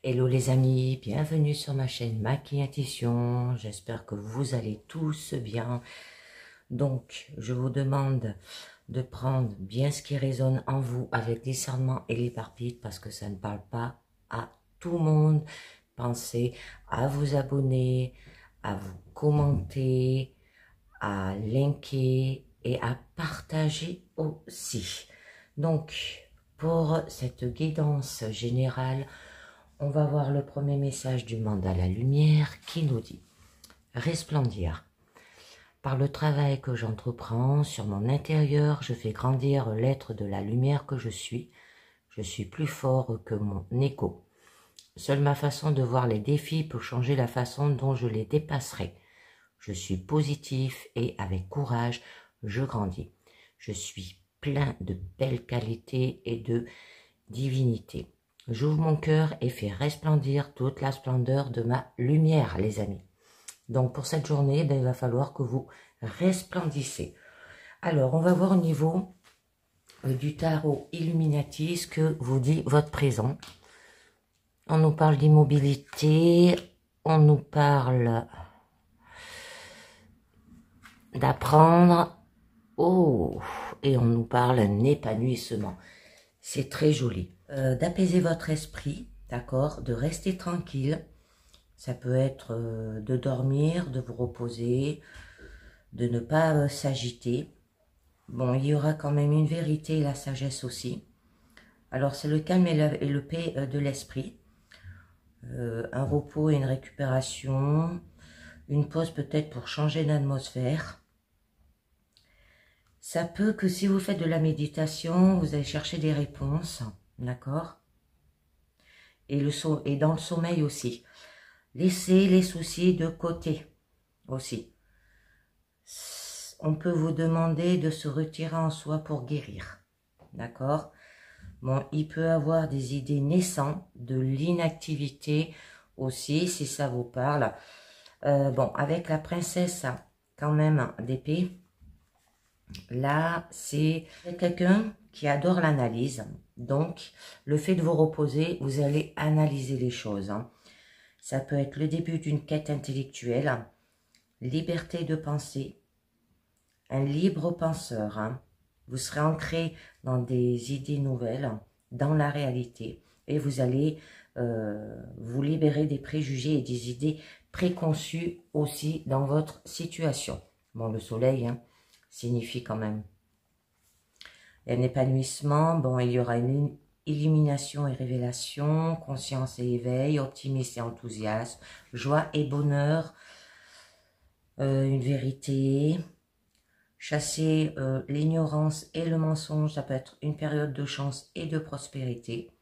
Hello les amis, bienvenue sur ma chaîne Maki Intuition. J'espère que vous allez tous bien. Donc, je vous demande de prendre bien ce qui résonne en vous avec discernement et l'éparpille parce que ça ne parle pas à tout le monde. Pensez à vous abonner, à vous commenter, à liker et à partager aussi. Donc, pour cette guidance générale, on va voir le premier message du mandala lumière qui nous dit « Resplendir. Par le travail que j'entreprends sur mon intérieur, je fais grandir l'être de la lumière que je suis. Je suis plus fort que mon écho. Seule ma façon de voir les défis peut changer la façon dont je les dépasserai. Je suis positif et avec courage, je grandis. Je suis plein de belles qualités et de divinité. J'ouvre mon cœur et fais resplendir toute la splendeur de ma lumière, les amis. » Donc, pour cette journée, il va falloir que vous resplendissez. Alors, on va voir au niveau du tarot Illuminati ce que vous dit votre présent. On nous parle d'immobilité, on nous parle d'apprendre, et on nous parle d'un épanouissement. C'est très joli. D'apaiser votre esprit, d'accord, de rester tranquille. Ça peut être de dormir, de vous reposer, de ne pas s'agiter. Bon, il y aura quand même une vérité et la sagesse aussi. Alors, c'est le calme et le paix de l'esprit. Un repos et une récupération. Une pause peut-être pour changer d'atmosphère. Ça peut que si vous faites de la méditation, vous allez chercher des réponses, d'accord? Et dans le sommeil aussi. Laissez les soucis de côté aussi. On peut vous demander de se retirer en soi pour guérir, d'accord? Bon, il peut avoir des idées naissantes de l'inactivité aussi, si ça vous parle. Bon, avec la princesse, quand même, d'épée, là, c'est quelqu'un qui adore l'analyse. Donc, le fait de vous reposer, vous allez analyser les choses. Hein. Ça peut être le début d'une quête intellectuelle, liberté de penser, un libre penseur. Hein. Vous serez ancré dans des idées nouvelles, dans la réalité. Et vous allez vous libérer des préjugés et des idées préconçues aussi dans votre situation. Bon, le soleil, hein, signifie quand même un épanouissement. Bon, il y aura une illumination et révélation, conscience et éveil, optimisme et enthousiasme, joie et bonheur, une vérité, chasser l'ignorance et le mensonge, ça peut être une période de chance et de prospérité,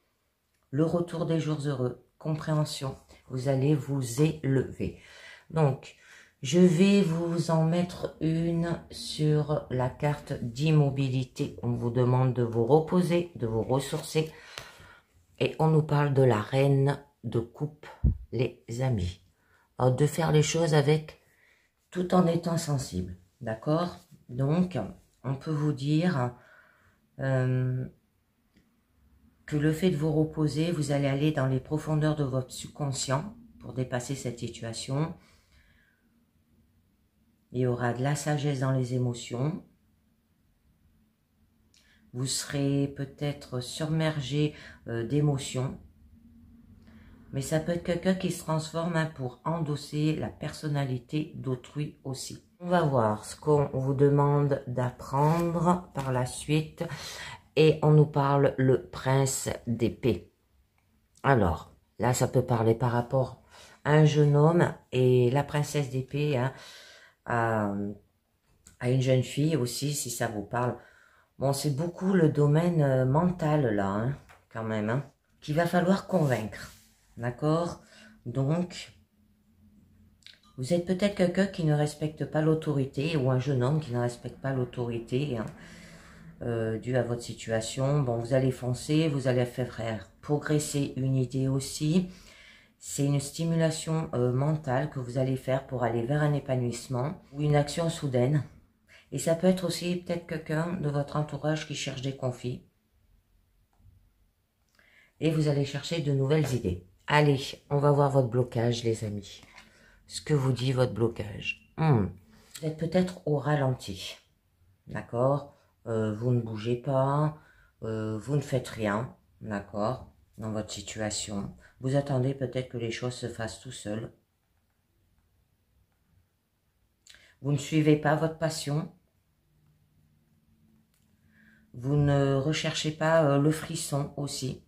le retour des jours heureux, compréhension, vous allez vous élever. Donc, je vais vous en mettre une sur la carte d'immobilité. On vous demande de vous reposer, de vous ressourcer. Et on nous parle de la reine de coupe, les amis. Alors, de faire les choses avec, tout en étant sensible. D'accord? Donc, on peut vous dire que le fait de vous reposer, vous allez aller dans les profondeurs de votre subconscient pour dépasser cette situation. Il y aura de la sagesse dans les émotions. Vous serez peut-être submergé d'émotions. Mais ça peut être quelqu'un qui se transforme hein, pour endosser la personnalité d'autrui aussi. On va voir ce qu'on vous demande d'apprendre par la suite. Et on nous parle le prince d'épée. Alors, là, ça peut parler par rapport à un jeune homme et la princesse d'épée, hein, à une jeune fille aussi, si ça vous parle. Bon, c'est beaucoup le domaine mental, là, hein, quand même, hein, qu'il va falloir convaincre, d'accord? Donc, vous êtes peut-être quelqu'un qui ne respecte pas l'autorité, ou un jeune homme qui ne respecte pas l'autorité, hein, dû à votre situation. Bon, vous allez foncer, vous allez faire progresser une idée aussi. C'est une stimulation mentale que vous allez faire pour aller vers un épanouissement ou une action soudaine. Et ça peut être aussi peut-être quelqu'un de votre entourage qui cherche des conflits. Et vous allez chercher de nouvelles idées. Allez, on va voir votre blocage, les amis. Ce que vous dit votre blocage. Vous êtes peut-être au ralenti. D'accord? Vous ne bougez pas. Vous ne faites rien. D'accord? Dans votre situation. Vous attendez peut-être que les choses se fassent tout seul. Vous ne suivez pas votre passion. Vous ne recherchez pas le frisson aussi.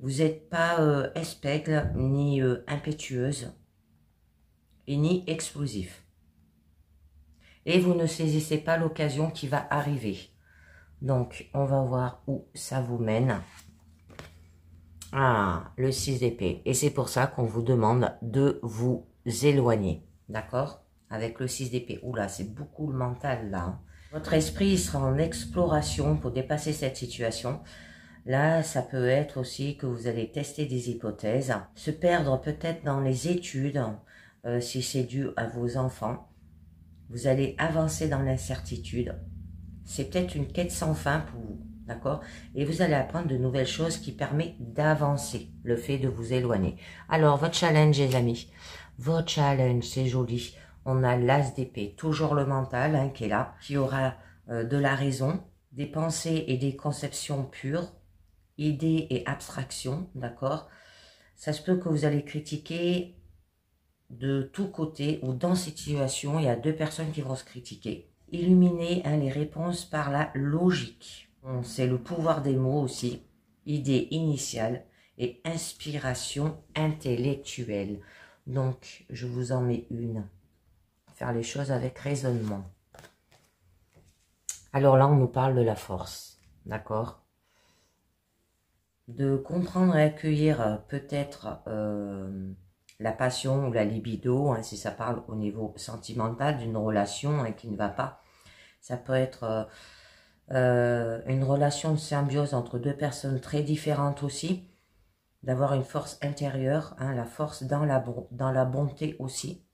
Vous n'êtes pas espègle, ni impétueuse, et ni explosif. Et vous ne saisissez pas l'occasion qui va arriver. Donc, on va voir où ça vous mène. Ah, le 6 d'épée. Et c'est pour ça qu'on vous demande de vous éloigner. D'accord? Avec le 6 d'épée. Oula, c'est beaucoup le mental là. Hein. Votre esprit sera en exploration pour dépasser cette situation. Là, ça peut être aussi que vous allez tester des hypothèses, se perdre peut-être dans les études, si c'est dû à vos enfants. Vous allez avancer dans l'incertitude. C'est peut-être une quête sans fin pour vous, d'accord? Et vous allez apprendre de nouvelles choses qui permettent d'avancer, le fait de vous éloigner. Alors, votre challenge, les amis, votre challenge, c'est joli. On a l'as d'épée, toujours le mental hein, qui est là, qui aura de la raison, des pensées et des conceptions pures, idées et abstractions, d'accord? Ça se peut que vous allez critiquer de tous côtés ou dans cette situation, il y a deux personnes qui vont se critiquer. Illuminez hein, les réponses par la logique. C'est le pouvoir des mots aussi. Idée initiale et inspiration intellectuelle. Donc, je vous en mets une. Faire les choses avec raisonnement. Alors là, on nous parle de la force, d'accord? De comprendre et accueillir peut-être la passion ou la libido, hein, si ça parle au niveau sentimental d'une relation hein, qui ne va pas. Ça peut être une relation de symbiose entre deux personnes très différentes aussi, d'avoir une force intérieure, hein, la force dans la bonté aussi,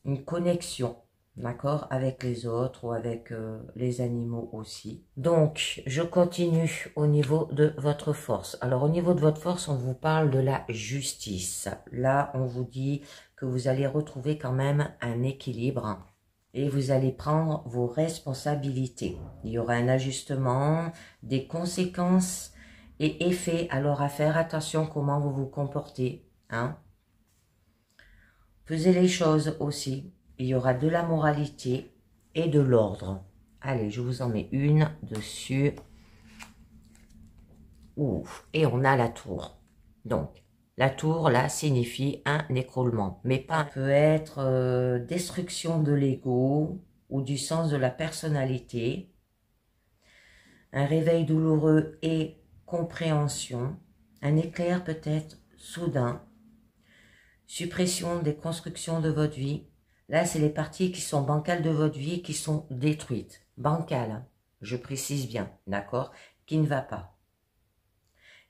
une connexion. D'accord, avec les autres ou avec les animaux aussi. Donc, je continue au niveau de votre force. Alors, au niveau de votre force, on vous parle de la justice. Là, on vous dit que vous allez retrouver quand même un équilibre et vous allez prendre vos responsabilités. Il y aura un ajustement, des conséquences et effets. Alors, à faire attention comment vous vous comportez. Hein. Pesez les choses aussi. Il y aura de la moralité et de l'ordre. Allez, je vous en mets une dessus. Ouf, et on a la tour. Donc, la tour, là, signifie un écroulement. Mais pas peut être destruction de l'ego ou du sens de la personnalité. Un réveil douloureux et compréhension. Un éclair peut-être soudain. Suppression des constructions de votre vie. Là, c'est les parties qui sont bancales de votre vie qui sont détruites. Bancales, hein, je précise bien, d'accord? Qui ne va pas.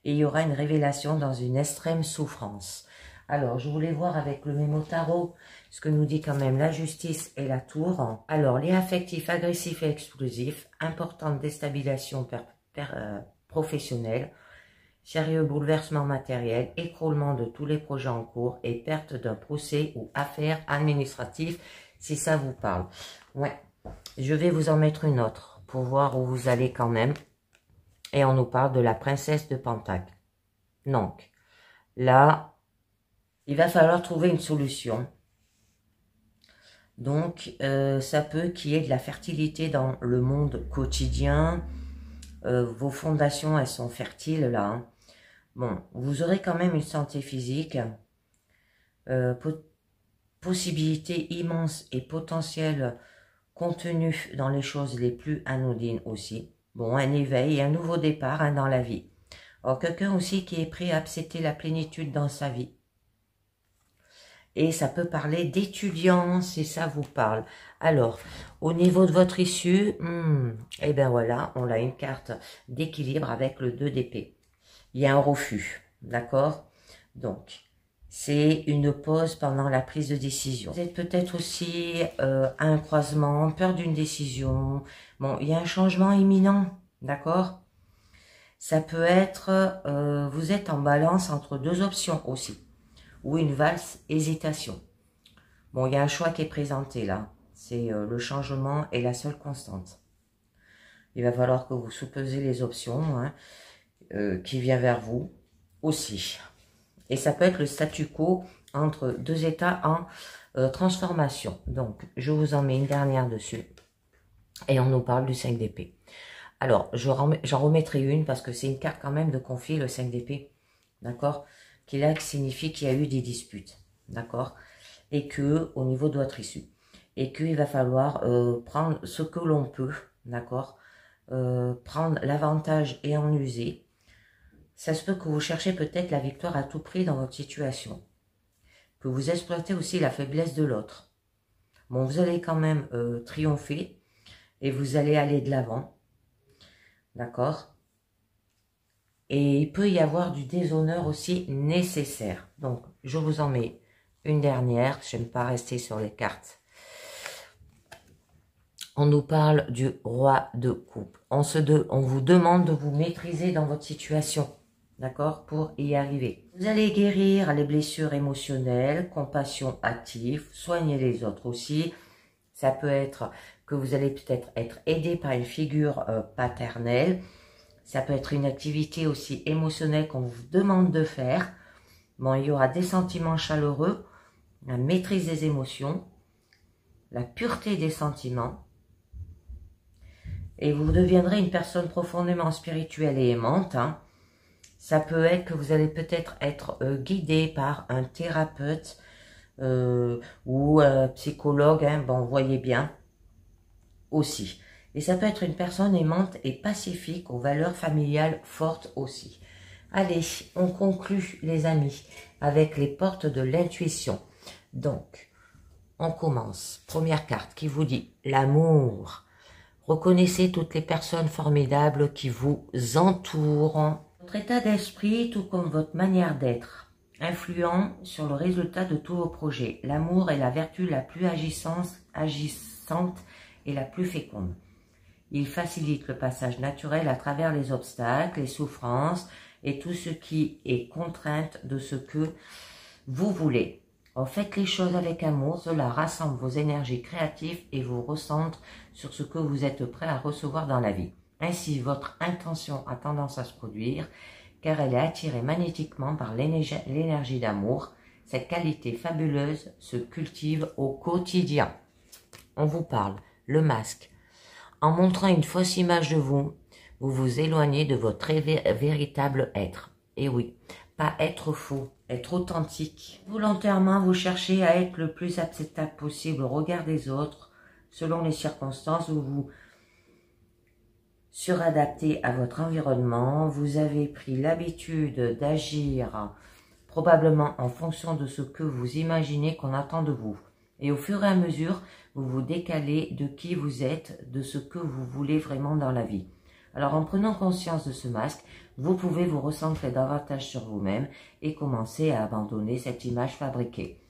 Et il y aura une révélation dans une extrême souffrance. Alors, je voulais voir avec le mémo tarot ce que nous dit quand même la justice et la tour. Alors, les affectifs agressifs et explosifs, importante déstabilisation professionnelle, sérieux bouleversement matériel, écroulement de tous les projets en cours et perte d'un procès ou affaire administrative, si ça vous parle. Ouais, je vais vous en mettre une autre pour voir où vous allez quand même. Et on nous parle de la princesse de Pentacle. Donc, là, il va falloir trouver une solution. Donc, ça peut qu'il y ait de la fertilité dans le monde quotidien. Vos fondations, elles sont fertiles là, hein. Bon, vous aurez quand même une santé physique, possibilités immenses et potentielles contenues dans les choses les plus anodines aussi. Bon, un éveil et un nouveau départ hein, dans la vie. Alors, quelqu'un aussi qui est prêt à accepter la plénitude dans sa vie. Et ça peut parler d'étudiants, si ça vous parle. Alors, au niveau de votre issue, et ben voilà, on a une carte d'équilibre avec le 2 d'épée. Il y a un refus, d'accord? Donc, c'est une pause pendant la prise de décision. Vous êtes peut-être aussi à un croisement, peur d'une décision. Bon, il y a un changement imminent, d'accord? Ça peut être, vous êtes en balance entre deux options aussi, ou une valse hésitation. Bon, il y a un choix qui est présenté là, c'est le changement est la seule constante. Il va falloir que vous soupesez les options hein, qui viennent vers vous aussi. Et ça peut être le statu quo entre deux états en transformation. Donc, je vous en mets une dernière dessus. Et on nous parle du 5 d'épée. Alors, j'en remettrai une parce que c'est une carte quand même de conflit, le 5 d'épée. D'accord? Qui là signifie qu'il y a eu des disputes. D'accord? Et que, au niveau de votre issue. Et qu'il va falloir prendre ce que l'on peut. D'accord? Prendre l'avantage et en user. Ça se peut que vous cherchez peut-être la victoire à tout prix dans votre situation. Que vous exploitez aussi la faiblesse de l'autre. Bon, vous allez quand même triompher et vous allez aller de l'avant. D'accord? Et il peut y avoir du déshonneur aussi nécessaire. Donc, je vous en mets une dernière. Je n'aime pas rester sur les cartes. On nous parle du roi de coupe. On vous demande de vous maîtriser dans votre situation. D'accord? Pour y arriver. Vous allez guérir les blessures émotionnelles, compassion active, soigner les autres aussi. Ça peut être que vous allez peut-être être aidé par une figure paternelle. Ça peut être une activité aussi émotionnelle qu'on vous demande de faire. Bon, il y aura des sentiments chaleureux, la maîtrise des émotions, la pureté des sentiments. Et vous deviendrez une personne profondément spirituelle et aimante. Hein. Ça peut être que vous allez peut-être être, guidé par un thérapeute ou un psychologue. Hein, bon, vous voyez bien aussi. Et ça peut être une personne aimante et pacifique aux valeurs familiales fortes aussi. Allez, on conclut les amis avec les portes de l'intuition. Donc, on commence. Première carte qui vous dit l'amour. Reconnaissez toutes les personnes formidables qui vous entourent. Votre état d'esprit, tout comme votre manière d'être, influent sur le résultat de tous vos projets. L'amour est la vertu la plus agissante et la plus féconde. Il facilite le passage naturel à travers les obstacles, les souffrances et tout ce qui est contrainte de ce que vous voulez. Faites les choses avec amour, cela rassemble vos énergies créatives et vous recentre sur ce que vous êtes prêt à recevoir dans la vie. Ainsi, votre intention a tendance à se produire car elle est attirée magnétiquement par l'énergie d'amour. Cette qualité fabuleuse se cultive au quotidien. On vous parle, le masque. En montrant une fausse image de vous, vous vous éloignez de votre véritable être. Et oui, pas être faux, être authentique. Volontairement, vous cherchez à être le plus acceptable possible au regard des autres, selon les circonstances où vous suradaptez à votre environnement. Vous avez pris l'habitude d'agir probablement en fonction de ce que vous imaginez qu'on attend de vous. Et au fur et à mesure, vous vous décalez de qui vous êtes, de ce que vous voulez vraiment dans la vie. Alors en prenant conscience de ce masque, vous pouvez vous recentrer davantage sur vous-même et commencer à abandonner cette image fabriquée.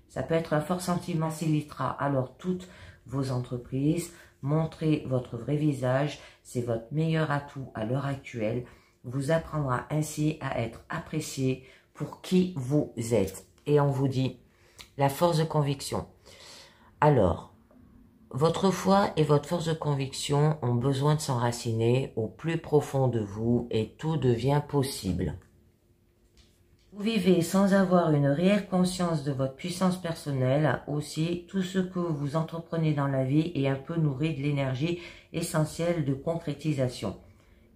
Ça peut être un fort sentiment qui facilitera alors toutes vos entreprises. Montrez votre vrai visage, c'est votre meilleur atout à l'heure actuelle. Vous apprendra ainsi à être apprécié pour qui vous êtes. Et on vous dit la force de conviction. Alors, votre foi et votre force de conviction ont besoin de s'enraciner au plus profond de vous et tout devient possible. Vous vivez sans avoir une réelle conscience de votre puissance personnelle. Aussi, tout ce que vous entreprenez dans la vie est un peu nourri de l'énergie essentielle de concrétisation.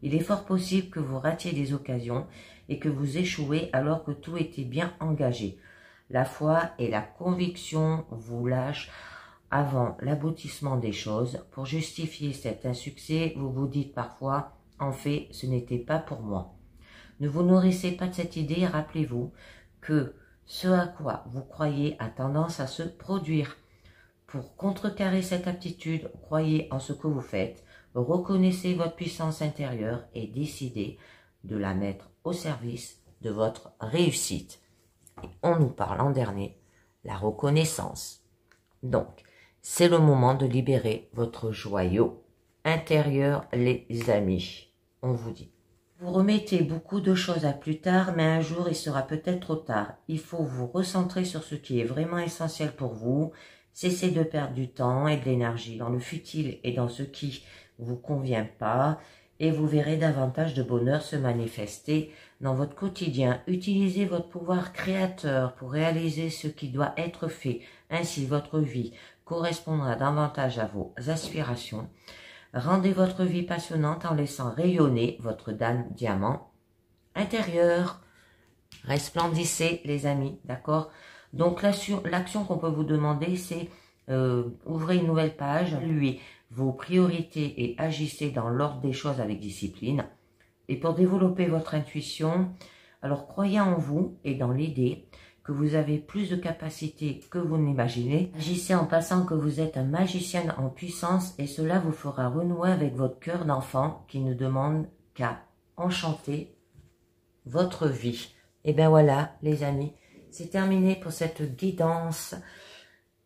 Il est fort possible que vous ratiez des occasions et que vous échouez alors que tout était bien engagé. La foi et la conviction vous lâchent avant l'aboutissement des choses. Pour justifier cet insuccès, vous vous dites parfois « En fait, ce n'était pas pour moi ». Ne vous nourrissez pas de cette idée, rappelez-vous que ce à quoi vous croyez a tendance à se produire. Pour contrecarrer cette aptitude, croyez en ce que vous faites, reconnaissez votre puissance intérieure et décidez de la mettre au service de votre réussite. Et on nous parle en dernier, la reconnaissance. Donc, c'est le moment de libérer votre joyau intérieur, les amis. On vous dit. Vous remettez beaucoup de choses à plus tard, mais un jour, il sera peut-être trop tard. Il faut vous recentrer sur ce qui est vraiment essentiel pour vous. Cessez de perdre du temps et de l'énergie dans le futile et dans ce qui vous convient pas. Et vous verrez davantage de bonheur se manifester dans votre quotidien. Utilisez votre pouvoir créateur pour réaliser ce qui doit être fait. Ainsi, votre vie correspondra davantage à vos aspirations. Rendez votre vie passionnante en laissant rayonner votre dame diamant intérieur. Resplendissez, les amis, d'accord? Donc, l'action qu'on peut vous demander, c'est ouvrez une nouvelle page, lui vos priorités et agissez dans l'ordre des choses avec discipline. Et pour développer votre intuition, alors croyez en vous et dans l'idée que vous avez plus de capacités que vous n'imaginez. Agissez en pensant que vous êtes un magicien en puissance et cela vous fera renouer avec votre cœur d'enfant qui ne demande qu'à enchanter votre vie. Et bien voilà, les amis, c'est terminé pour cette guidance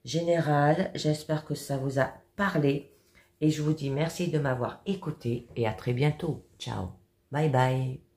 générale. J'espère que ça vous a parlé. Et je vous dis merci de m'avoir écouté et à très bientôt. Ciao. Bye bye.